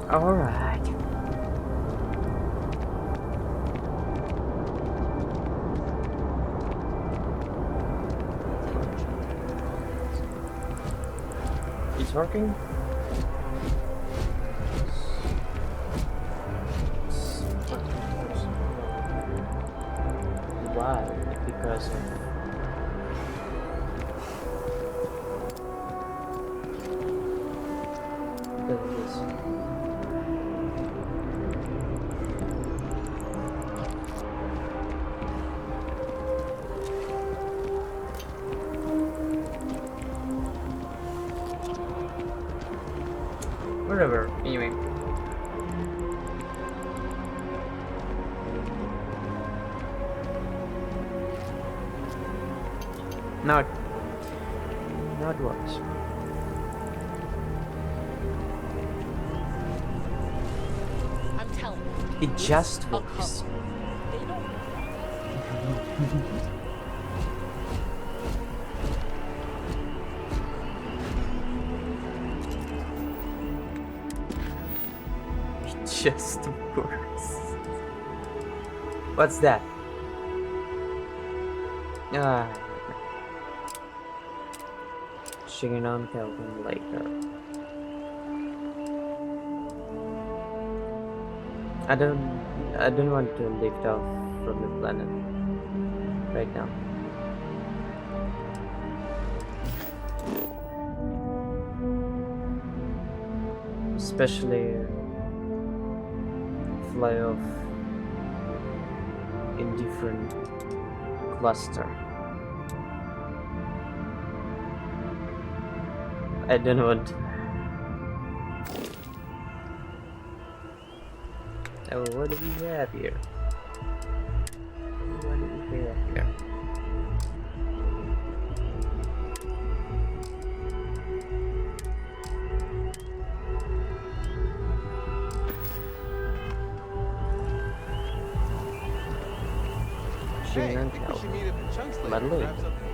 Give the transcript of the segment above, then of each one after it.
Alright. It's working? Why? Because of this. Whatever, anyway. Now it works. I'm telling you. It just A works. couple. They don't. It just works. What's that? Ah. Checking on Kelvin later. I don't want to lift off from the planet right now. Especially fly off in different cluster. I don't want to. Oh, what do we have here? What do we have here? Hey, I Shing think we should meet up in Chunks later. But and grab something.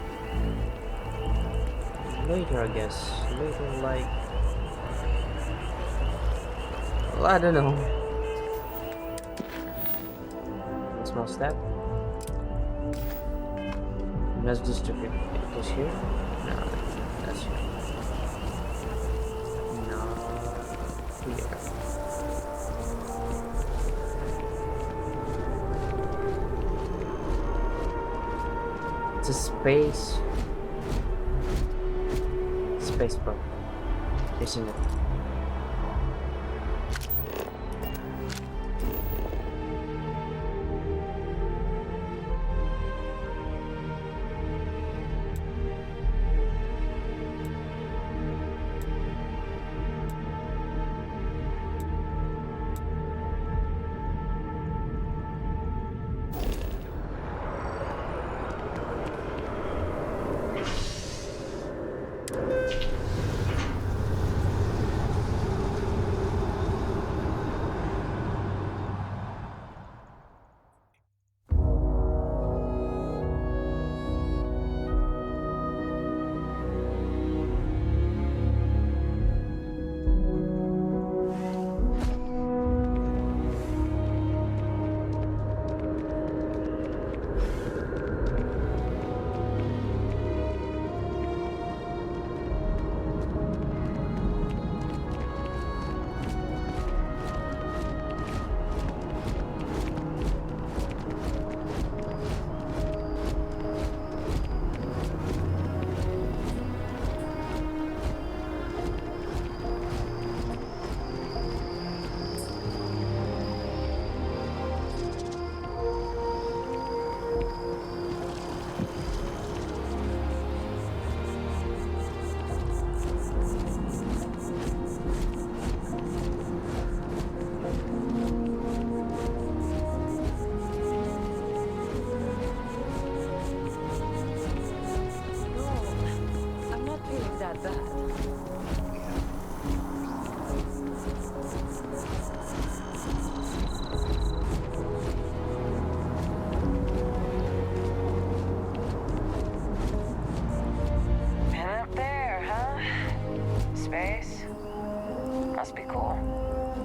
later, I guess. Later, like. Well, I don't know. One small step. Let's distribute it. Is here? No, that's here. No, here. It's a space program, isn't it?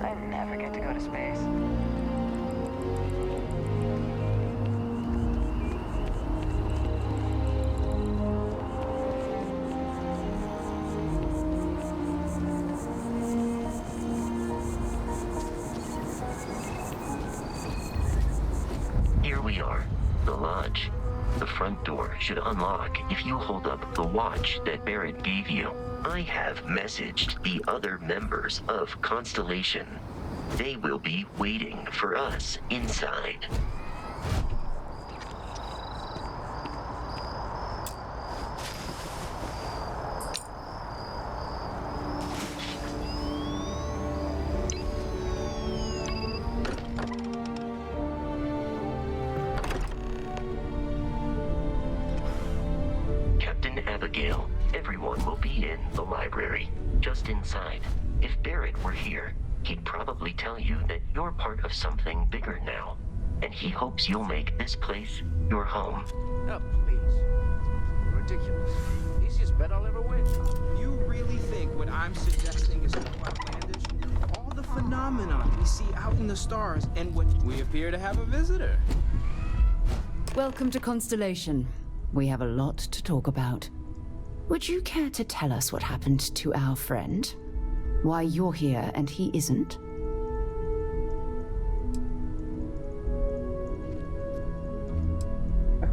I never get to go to space. Here we are, the lodge. The front door should unlock if you hold up the watch that Barrett gave you. I have messaged the other members of Constellation. They will be waiting for us inside. Captain Abigail, everyone will be in the library, just inside. If Barrett were here, he'd probably tell you that you're part of something bigger now, and he hopes you'll make this place your home. Oh, please. Ridiculous. Easiest bet I'll ever win. You really think what I'm suggesting is so outlandish? All the phenomenon we see out in the stars, and what we appear to have a visitor. Welcome to Constellation. We have a lot to talk about. Would you care to tell us what happened to our friend? Why you're here and he isn't?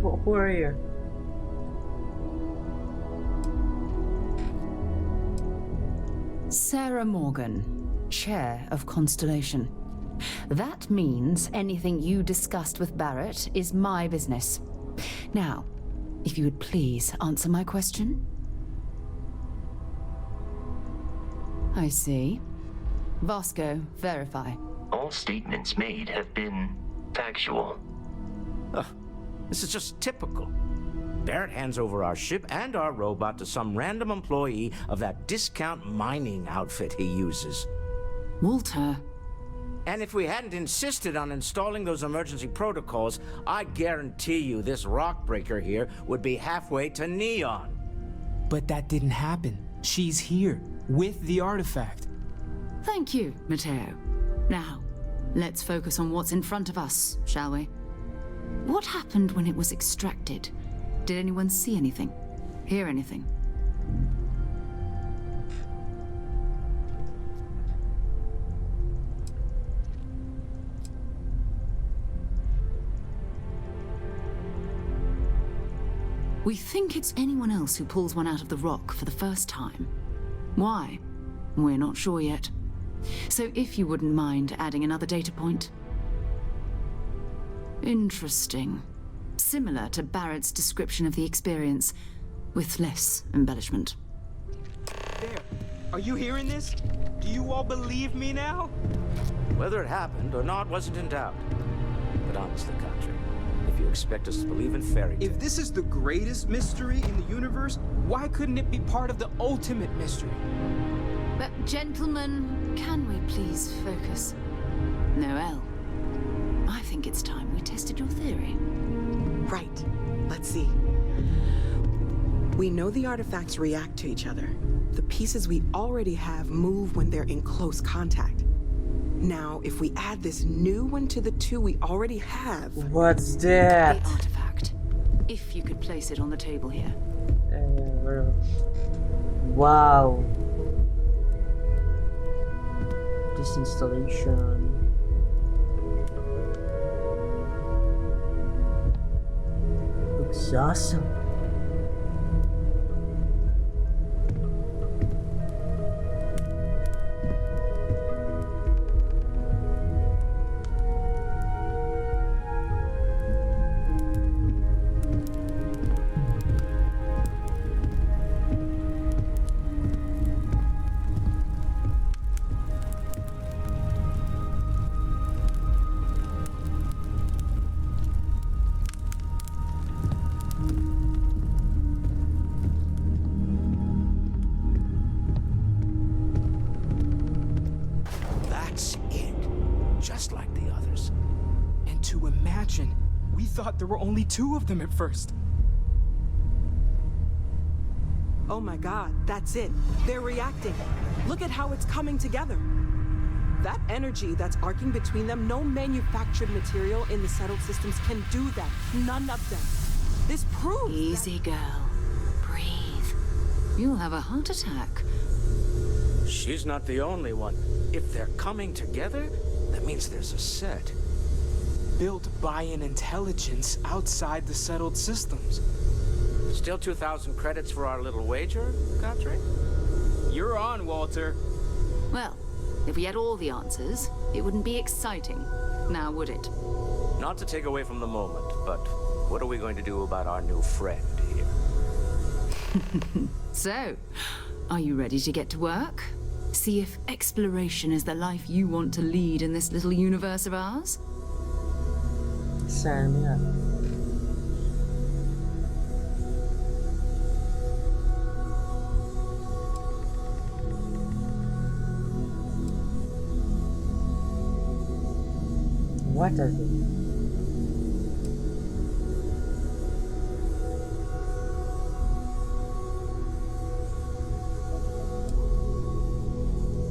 Who are you? Sarah Morgan, Chair of Constellation. That means anything you discussed with Barrett is my business. Now, if you would please answer my question. I see. Vasco, verify. All statements made have been factual. Ugh, this is just typical. Barrett hands over our ship and our robot to some random employee of that discount mining outfit he uses. Walter. And if we hadn't insisted on installing those emergency protocols, I guarantee you this rock breaker here would be halfway to Neon. But that didn't happen. She's here, with the artifact. Thank you, Matteo. Now, let's focus on what's in front of us, shall we? What happened when it was extracted? Did anyone see anything? Hear anything? We think it's anyone else who pulls one out of the rock for the first time. Why? We're not sure yet. So if you wouldn't mind adding another data point. Interesting. Similar to Barrett's description of the experience, with less embellishment. There. Are you hearing this? Do you all believe me now? Whether it happened or not wasn't in doubt. But honestly, Country, if you expect us to believe in fairy tales... If this is the greatest mystery in the universe, why couldn't it be part of the ultimate mystery? But gentlemen, can we please focus? Noel, I think it's time we tested your theory. Right. Let's see. We know the artifacts react to each other. The pieces we already have move when they're in close contact. Now, if we add this new one to the two we already have... What's that? The artifact. If you could place it on the table here. Wow. This installation. Looks awesome. Just like the others. And to imagine, we thought there were only two of them at first. Oh my god, that's it. They're reacting. Look at how it's coming together. That energy that's arcing between them, no manufactured material in the settled systems can do that. None of them. This proves Easy, girl. Breathe. You'll have a heart attack. She's not the only one. If they're coming together, that means there's a set. Built by an intelligence outside the settled systems. Still 2,000 credits for our little wager, Godfrey? You're on, Walter. Well, if we had all the answers, it wouldn't be exciting. Now, would it? Not to take away from the moment, but what are we going to do about our new friend here? So, are you ready to get to work? See if exploration is the life you want to lead in this little universe of ours? Sign me up. What is it?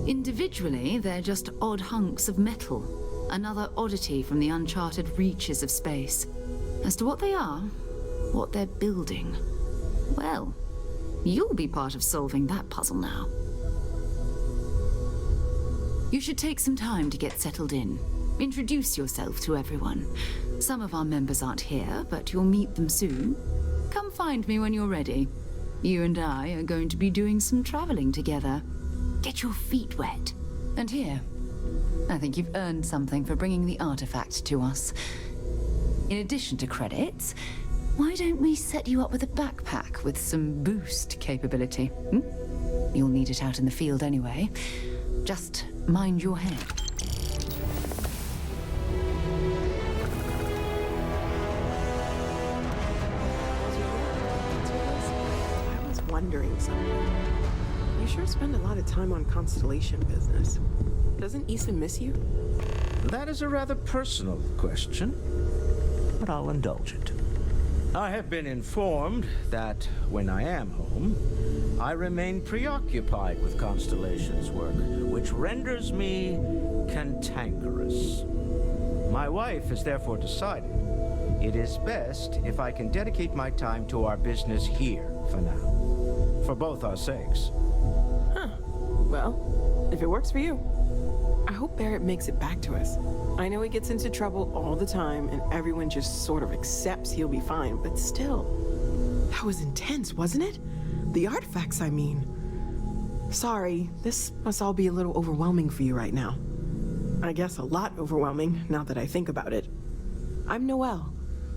Individually, they're just odd hunks of metal. Another oddity from the uncharted reaches of space. As to what they are, what they're building, well, you'll be part of solving that puzzle now. You should take some time to get settled in. Introduce yourself to everyone. Some of our members aren't here, but you'll meet them soon. Come find me when you're ready. You and I are going to be doing some traveling together. Get your feet wet. And here, I think you've earned something for bringing the artifact to us. In addition to credits, why don't we set you up with a backpack with some boost capability? Hmm? You'll need it out in the field anyway. Just mind your head. I was wondering something. You sure spend a lot of time on Constellation business. Doesn't Issa miss you? That is a rather personal question, but I'll indulge it. I have been informed that when I am home, I remain preoccupied with Constellation's work, which renders me cantankerous. My wife has therefore decided it is best if I can dedicate my time to our business here for now, for both our sakes. Well, if it works for you. I hope Barrett makes it back to us. I know he gets into trouble all the time, and everyone just sort of accepts he'll be fine, but still. That was intense, wasn't it? The artifacts, I mean. Sorry, this must all be a little overwhelming for you right now. I guess a lot overwhelming, now that I think about it. I'm Noelle.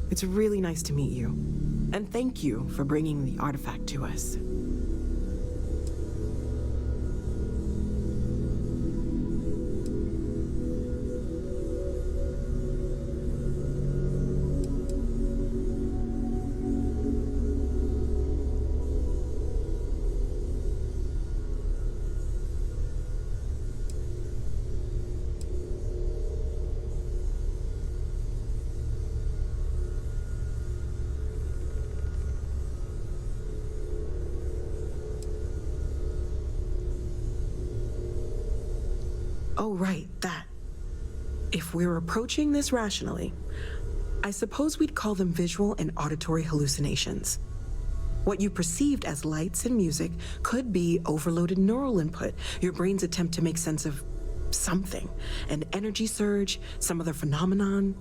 It's really nice to meet you. And thank you for bringing the artifact to us. Oh, right, that. If we're approaching this rationally, I suppose we'd call them visual and auditory hallucinations. What you perceived as lights and music could be overloaded neural input, your brain's attempt to make sense of something, an energy surge, some other phenomenon.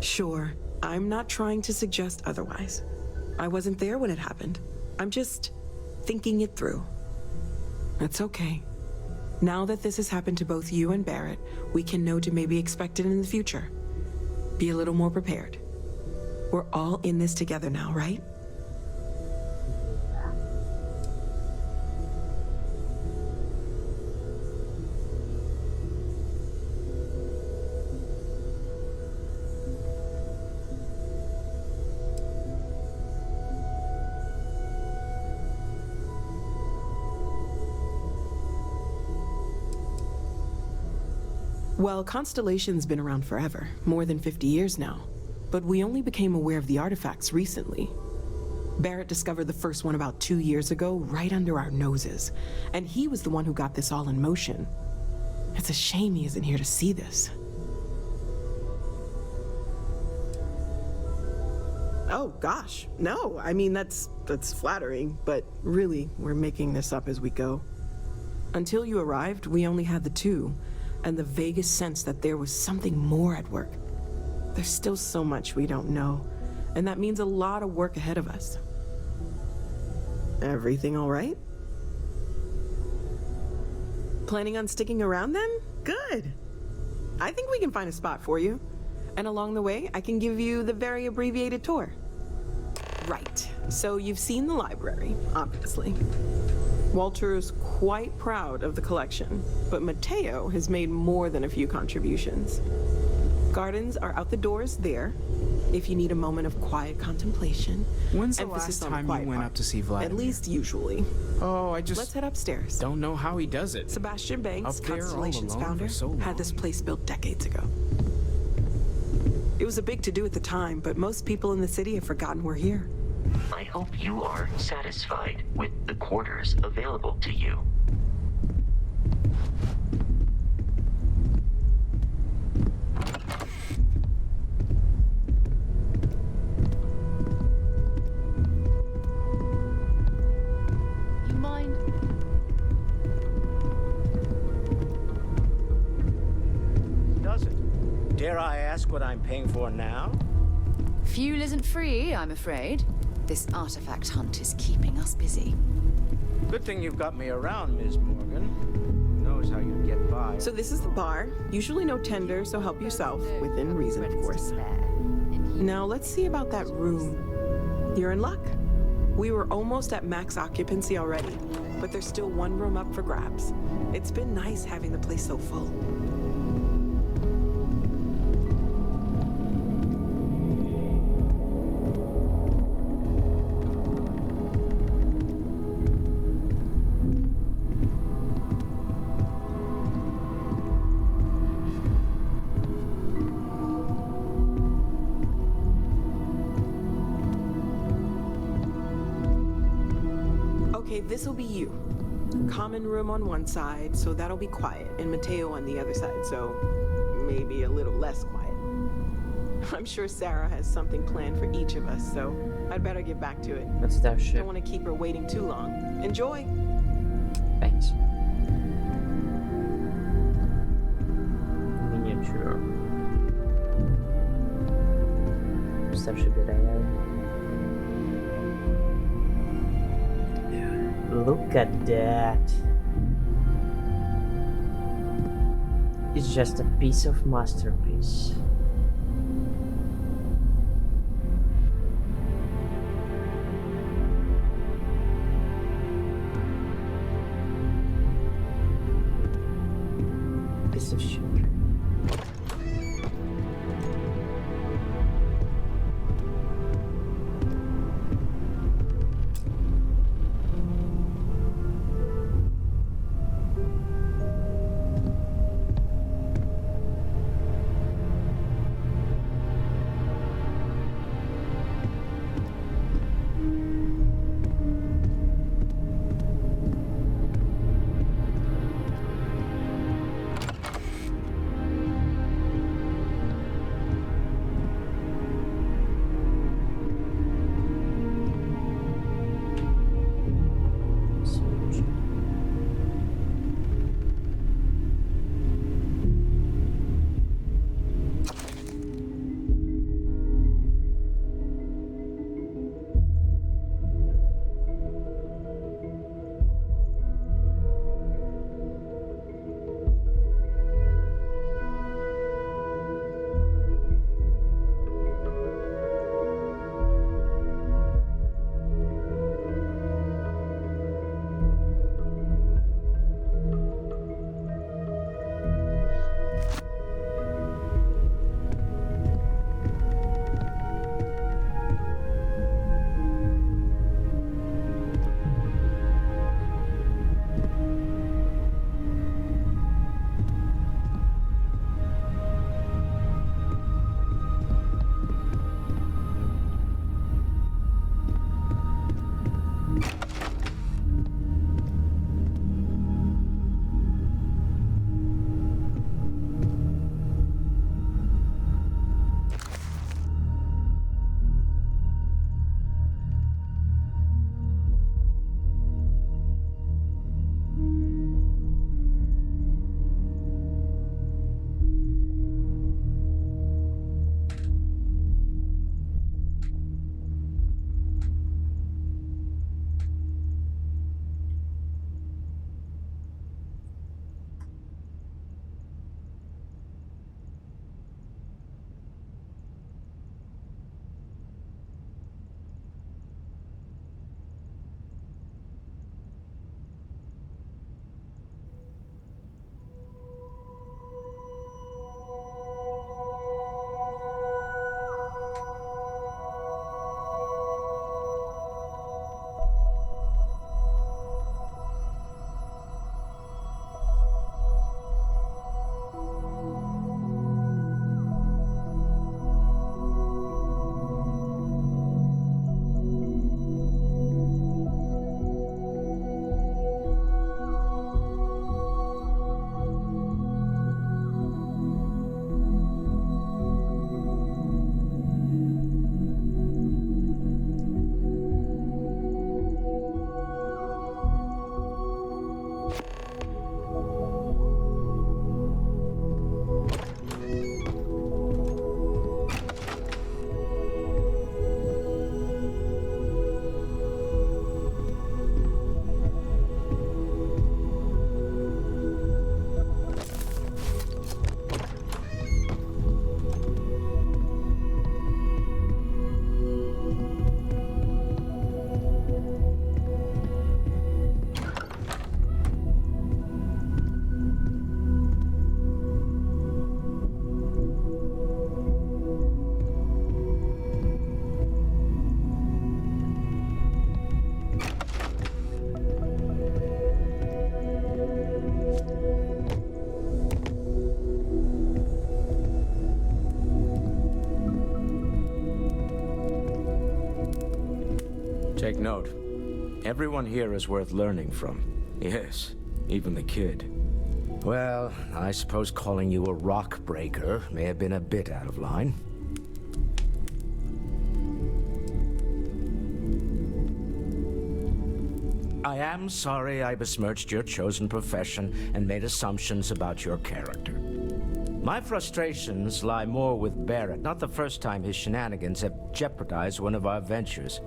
Sure, I'm not trying to suggest otherwise. I wasn't there when it happened. I'm just thinking it through. It's okay. Now that this has happened to both you and Barrett, we can know to maybe expect it in the future. Be a little more prepared. We're all in this together now, right? Well, Constellation's been around forever, more than 50 years now. But we only became aware of the artifacts recently. Barrett discovered the first one about 2 years ago, right under our noses. And he was the one who got this all in motion. It's a shame he isn't here to see this. Oh, gosh, no. I mean, that's flattering, but really, we're making this up as we go. Until you arrived, we only had the two, and the vaguest sense that there was something more at work. There's still so much we don't know, and that means a lot of work ahead of us. Everything all right? Planning on sticking around then? Good. I think we can find a spot for you. And along the way, I can give you the very abbreviated tour. Right. So you've seen the library, obviously. Walter is quite proud of the collection, but Mateo has made more than a few contributions. Gardens are out the doors there, if you need a moment of quiet contemplation. When's the Emphasis last on time quiet you went part. up to see Vladimir? At least usually. Oh, I just Let's head upstairs. don't know how he does it. Sebastian Banks, Up there all Constellation's alone founder, for so long. had this place built decades ago. It was a big to-do at the time, but most people in the city have forgotten we're here. I hope you are satisfied with the quarters available to you. You mind? Does it? Dare I ask what I'm paying for now? Fuel isn't free, I'm afraid. This artifact hunt is keeping us busy. Good thing you've got me around, Ms. Morgan. Who knows how you get by. So this is the bar. Usually no tender, so help yourself, within reason, of course. Now let's see about that room. You're in luck. We were almost at max occupancy already, but there's still one room up for grabs. It's been nice having the place so full. Okay, this'll be you. Common room on one side, so that'll be quiet, and Mateo on the other side, so maybe a little less quiet. I'm sure Sarah has something planned for each of us, so I'd better get back to it. That's that shit. Don't want to keep her waiting too long. Enjoy! Thanks. Miniature. Starship that I have. Look at that. It's just a piece of masterpiece. Piece of shit. Take note. Everyone here is worth learning from. Yes, even the kid. Well, I suppose calling you a rock breaker may have been a bit out of line. I am sorry I besmirched your chosen profession and made assumptions about your character. My frustrations lie more with Barrett, not the first time his shenanigans have jeopardized one of our ventures.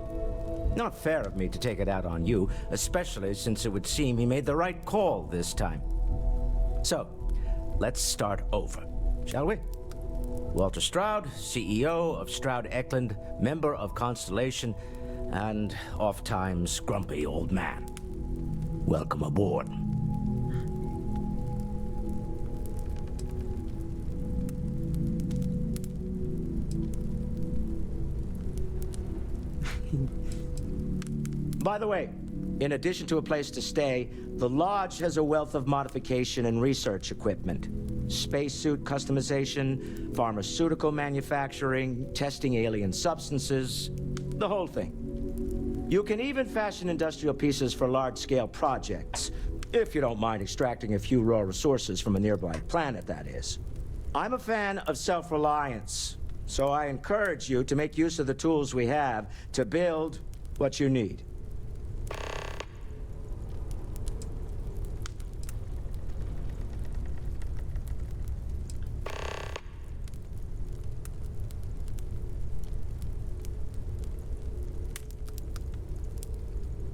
Not fair of me to take it out on you, especially since it would seem he made the right call this time. So, let's start over, shall we? Walter Stroud, CEO of Stroud Eklund, member of Constellation, and oft-times grumpy old man. Welcome aboard. By the way, in addition to a place to stay, the Lodge has a wealth of modification and research equipment. Spacesuit customization, pharmaceutical manufacturing, testing alien substances, the whole thing. You can even fashion industrial pieces for large-scale projects, if you don't mind extracting a few raw resources from a nearby planet, that is. I'm a fan of self-reliance, so I encourage you to make use of the tools we have to build what you need.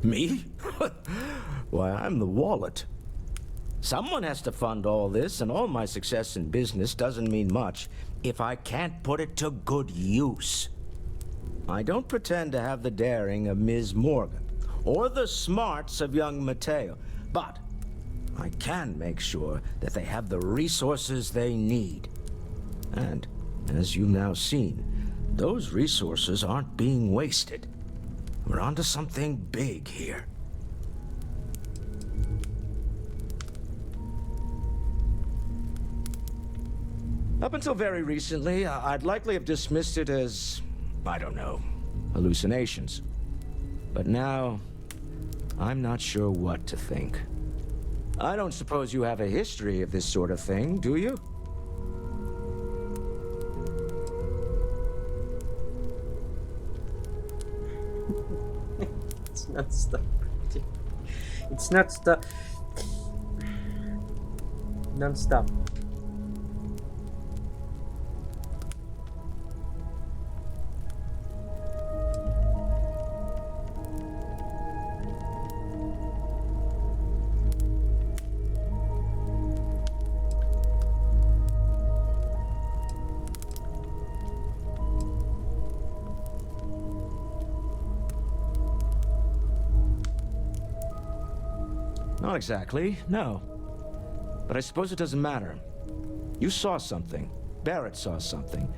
Me? Why, I'm the wallet. Someone has to fund all this, and all my success in business doesn't mean much if I can't put it to good use. I don't pretend to have the daring of Ms. Morgan, or the smarts of young Mateo, but I can make sure that they have the resources they need. And, as you've now seen, those resources aren't being wasted. We're onto something big here. Up until very recently, I'd likely have dismissed it as, I don't know, hallucinations. But now, I'm not sure what to think. I don't suppose you have a history of this sort of thing, do you? It's not stuff. It's not stuff. Non-stop. Not exactly, no. But I suppose it doesn't matter. You saw something. Barrett saw something.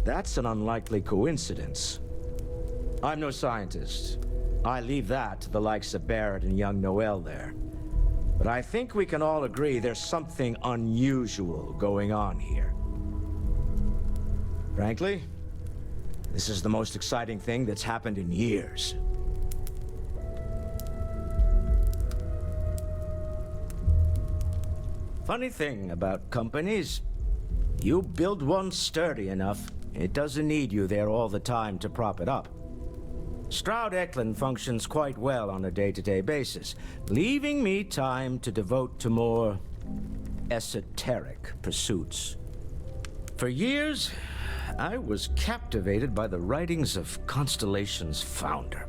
That's an unlikely coincidence. I'm no scientist. I leave that to the likes of Barrett and young Noel there. But I think we can all agree there's something unusual going on here. Frankly, this is the most exciting thing that's happened in years. Funny thing about companies, you build one sturdy enough, it doesn't need you there all the time to prop it up. Stroud Eklund functions quite well on a day-to-day basis, leaving me time to devote to more esoteric pursuits. For years, I was captivated by the writings of Constellation's founder,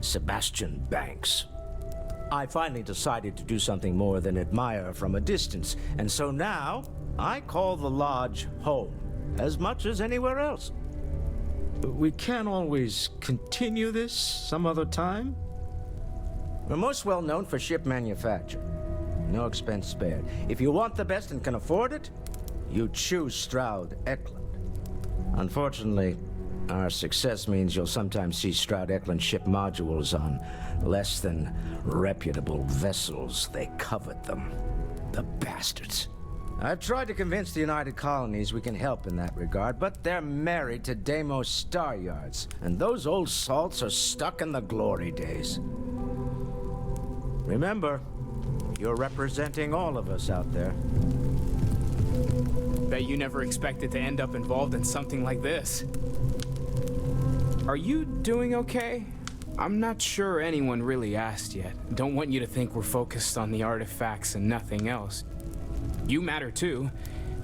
Sebastian Banks. I finally decided to do something more than admire from a distance, and so now I call the Lodge home, as much as anywhere else. We can't always continue this some other time? We're most well known for ship manufacture. No expense spared. If you want the best and can afford it, you choose Stroud Eklund. Unfortunately, our success means you'll sometimes see Stroud Eklund ship modules on less than reputable vessels. They covet them. The bastards. I've tried to convince the United Colonies we can help in that regard, but they're married to Deimos Star Yards, and those old salts are stuck in the glory days. Remember, you're representing all of us out there. Bet you never expected to end up involved in something like this. Are you doing okay? I'm not sure anyone really asked yet. Don't want you to think we're focused on the artifacts and nothing else. You matter too.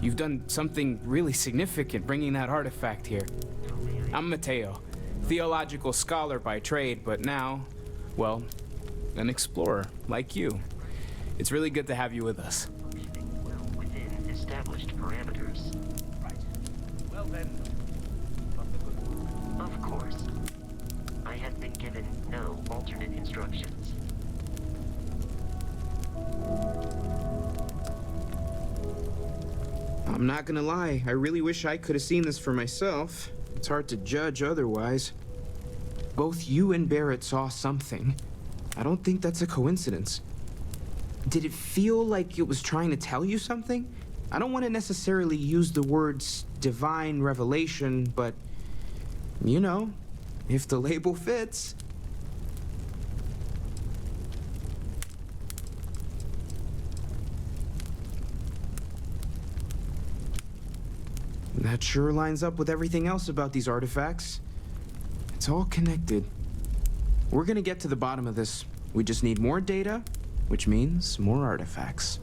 You've done something really significant bringing that artifact here. I'm Mateo, theological scholar by trade, but now, well, an explorer like you. It's really good to have you with us. Functioning well within established parameters. Right. Well then, Of course. I have been given no alternate instructions. I'm not gonna lie, I really wish I could have seen this for myself. It's hard to judge otherwise. Both you and Barrett saw something. I don't think that's a coincidence. Did it feel like it was trying to tell you something? I don't want to necessarily use the words divine revelation, but you know, if the label fits. That sure lines up with everything else about these artifacts. It's all connected. We're gonna get to the bottom of this. We just need more data, which means more artifacts.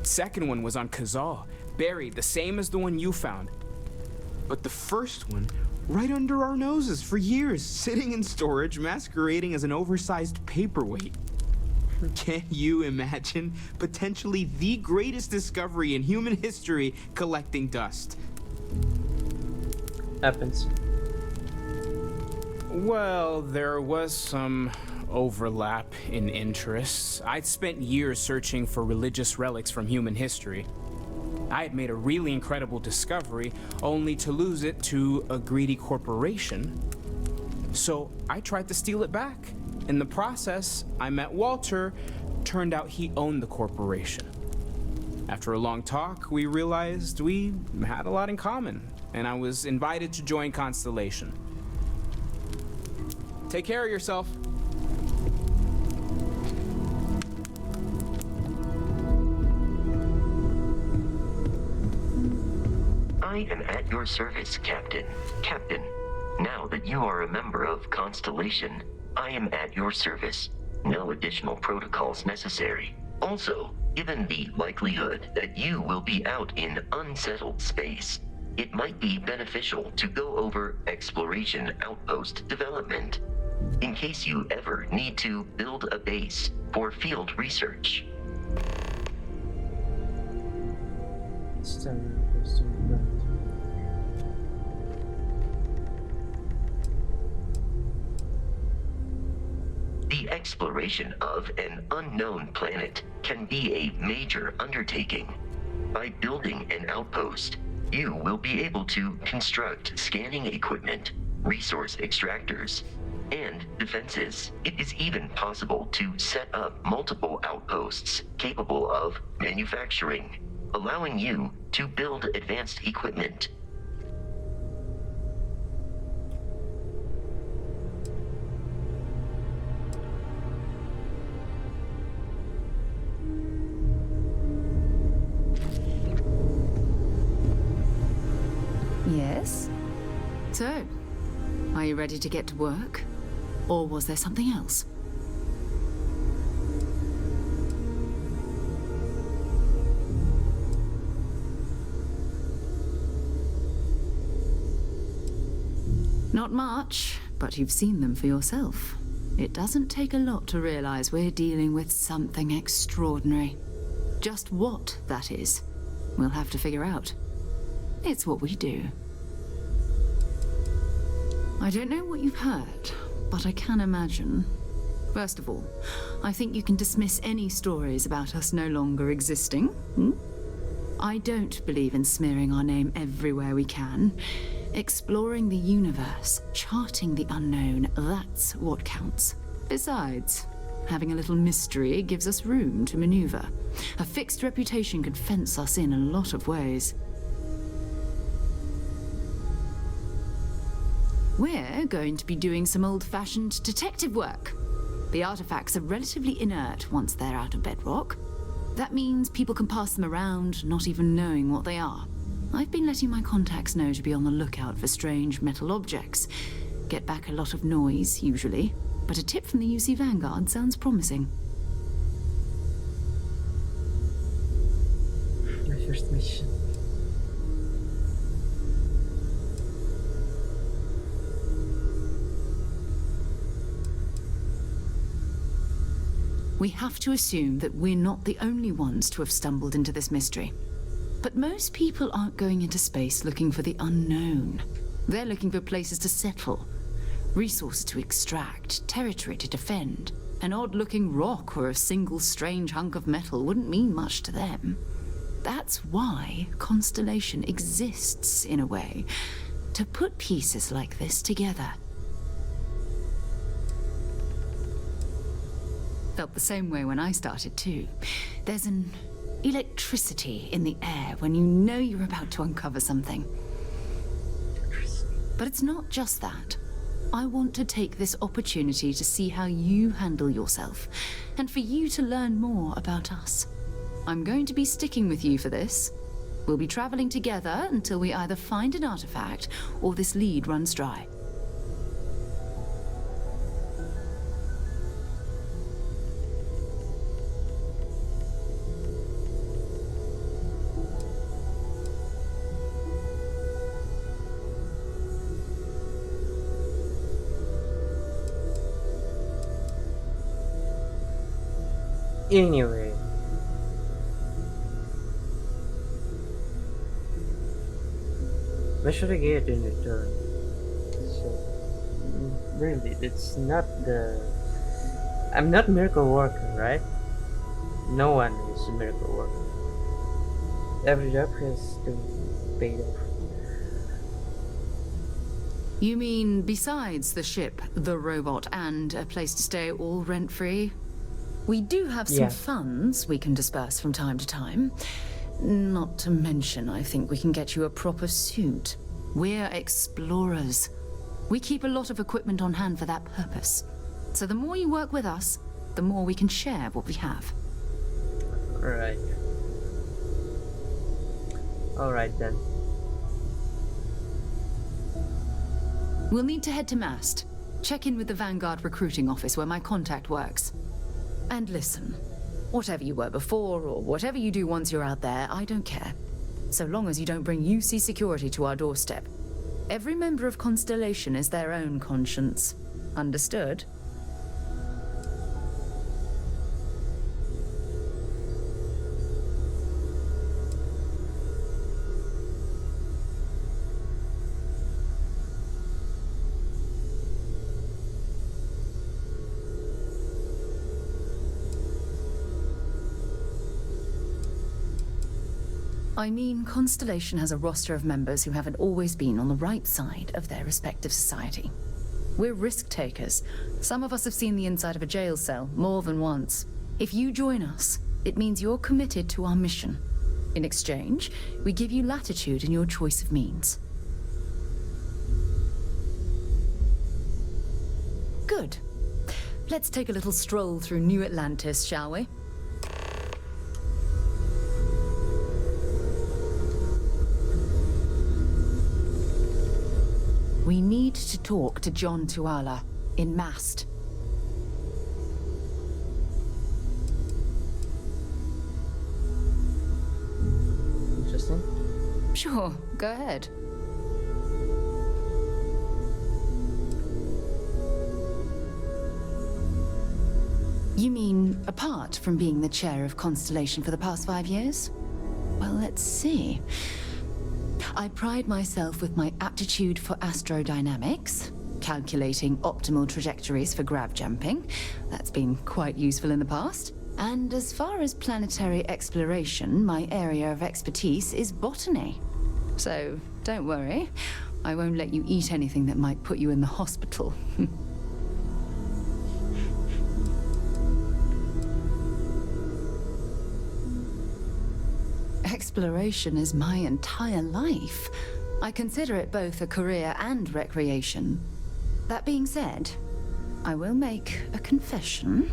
Second one was on Kazal, buried, the same as the one you found. But the first one, right under our noses for years, sitting in storage, masquerading as an oversized paperweight. Can you imagine potentially the greatest discovery in human history collecting dust? Happens. Well, there was some overlap in interests. I'd spent years searching for religious relics from human history. I had made a really incredible discovery, only to lose it to a greedy corporation. So I tried to steal it back. In the process, I met Walter. Turned out he owned the corporation. After a long talk, we realized we had a lot in common, and I was invited to join Constellation. Take care of yourself. I am at your service, Captain. Captain, now that you are a member of Constellation, I am at your service. No additional protocols necessary. Also, given the likelihood that you will be out in unsettled space, it might be beneficial to go over exploration outpost development, in case you ever need to build a base for field research. The exploration of an unknown planet can be a major undertaking. By building an outpost, you will be able to construct scanning equipment, resource extractors, and defenses. It is even possible to set up multiple outposts capable of manufacturing, allowing you to build advanced equipment. Yes? So, are you ready to get to work? Or was there something else? Not much, but you've seen them for yourself. It doesn't take a lot to realize we're dealing with something extraordinary. Just what that is, we'll have to figure out. It's what we do. I don't know what you've heard, but I can imagine. First of all, I think you can dismiss any stories about us no longer existing. I don't believe in smearing our name everywhere we can. Exploring the universe, charting the unknown, that's what counts. Besides, Having a little mystery gives us room to maneuver. A fixed reputation could fence us in a lot of ways. We're going to be doing some old-fashioned detective work. The artifacts are relatively inert once they're out of bedrock. That means people can pass them around, not even knowing what they are. I've been letting my contacts know to be on the lookout for strange metal objects. Get back a lot of noise, usually, but a tip from the UC Vanguard sounds promising. My first mission. We have to assume that we're not the only ones to have stumbled into this mystery. But most people aren't going into space looking for the unknown. They're looking for places to settle, resources to extract, territory to defend. An odd-looking rock or a single strange hunk of metal wouldn't mean much to them. That's why Constellation exists, in a way, to put pieces like this together. Felt the same way when I started, too. There's an electricity in the air when you know you're about to uncover something. But it's not just that. I want to take this opportunity to see how you handle yourself, and for you to learn more about us. I'm going to be sticking with you for this. We'll be traveling together until we either find an artifact or this lead runs dry. Anyway, where should I get in return? So, really, it's not the... I'm not miracle worker, right? No one is a miracle worker. Every job has to be paid off. You mean besides the ship, the robot, and a place to stay all rent-free? We do have some Yeah. funds we can disperse from time to time. Not to mention, I think we can get you a proper suit. We're explorers. We keep a lot of equipment on hand for that purpose. So the more you work with us, the more we can share what we have. Alright. Alright then. We'll need to head to Mast. Check in with the Vanguard recruiting office where my contact works. And listen, whatever you were before or whatever you do once you're out there, I don't care. So long as you don't bring UC security to our doorstep. Every member of Constellation is their own conscience. Understood? I mean, Constellation has a roster of members who haven't always been on the right side of their respective society. We're risk takers. Some of us have seen the inside of a jail cell more than once. If you join us, it means you're committed to our mission. In exchange, we give you latitude in your choice of means. Good. Let's take a little stroll through New Atlantis, shall we? We need to talk to John Tuala in Mast. Interesting. Sure, go ahead. You mean, apart from being the chair of Constellation for the past 5 years? Well, let's see. I pride myself with my aptitude for astrodynamics, calculating optimal trajectories for grav jumping. That's been quite useful in the past. And as far as planetary exploration, my area of expertise is botany. So, don't worry. I won't let you eat anything that might put you in the hospital. Exploration is my entire life. I consider it both a career and recreation. That being said, I will make a confession,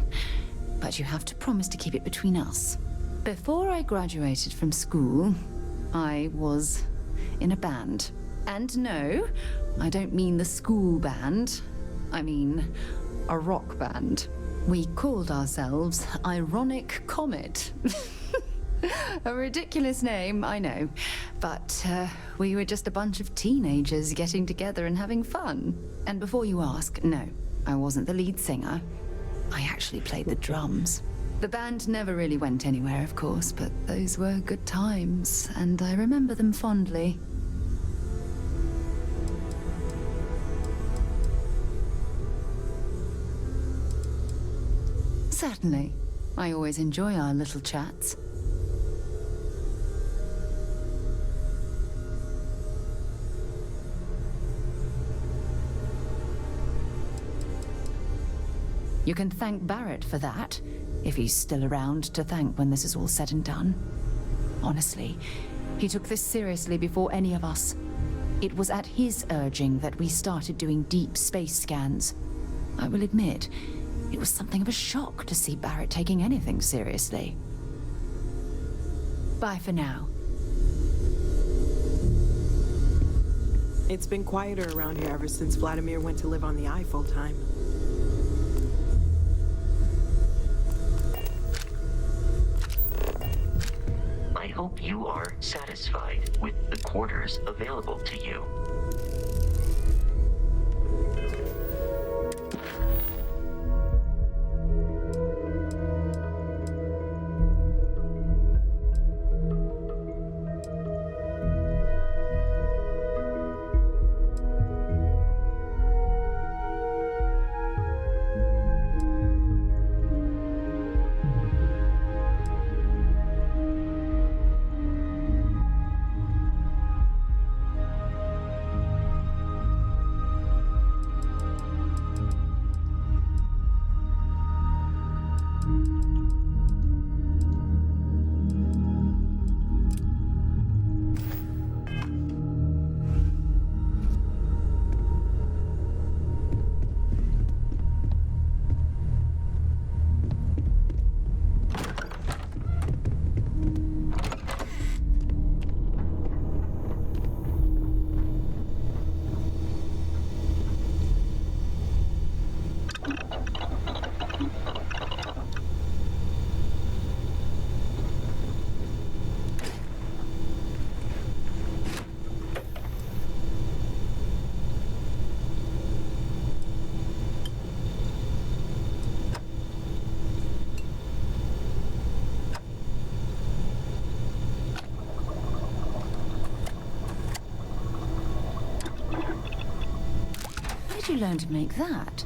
but you have to promise to keep it between us. Before I graduated from school, I was in a band. And no, I don't mean the school band. I mean a rock band. We called ourselves Ironic Comet. A ridiculous name, I know. But we were just a bunch of teenagers getting together and having fun. And before you ask, no, I wasn't the lead singer. I actually played the drums. The band never really went anywhere, of course, but those were good times, and I remember them fondly. Certainly. I always enjoy our little chats. You can thank Barrett for that, if he's still around to thank when this is all said and done. Honestly, he took this seriously before any of us. It was at his urging that we started doing deep space scans. I will admit, it was something of a shock to see Barrett taking anything seriously. Bye for now. It's been quieter around here ever since Vladimir went to live on the Eye full time. I hope you are satisfied with the quarters available to you. Where did you learn to make that?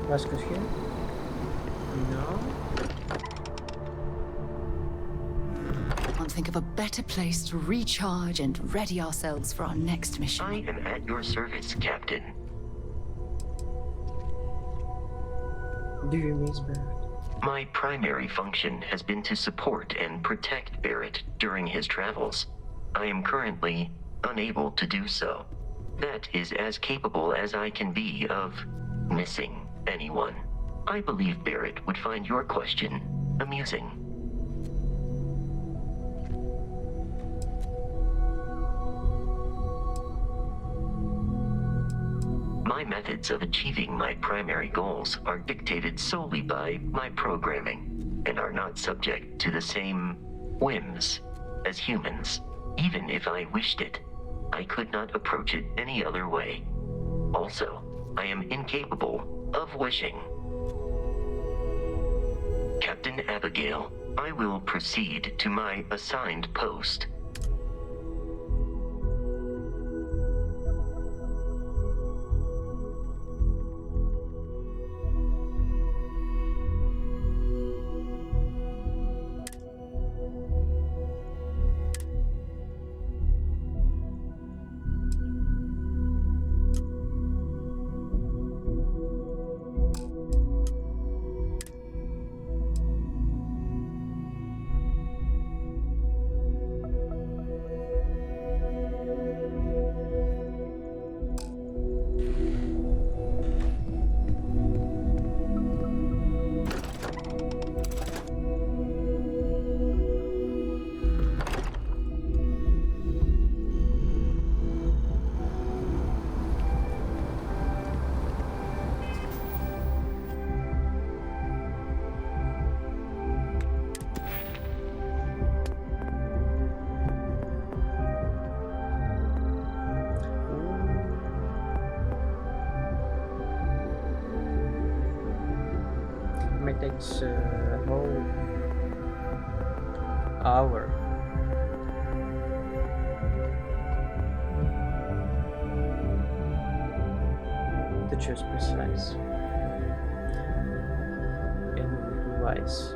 Let's go here. No. Can't think of a better place to recharge and ready ourselves for our next mission. I am at your service, Captain. Do you miss Barrett? My primary function has been to support and protect Barrett during his travels. I am currently unable to do so. That is as capable as I can be of missing anyone. I believe Barrett would find your question amusing. My methods of achieving my primary goals are dictated solely by my programming and are not subject to the same whims as humans. Even if I wished it, I could not approach it any other way. Also, I am incapable of wishing. Captain Abigail, I will proceed to my assigned post. Might take a whole hour. To choose precise and wise.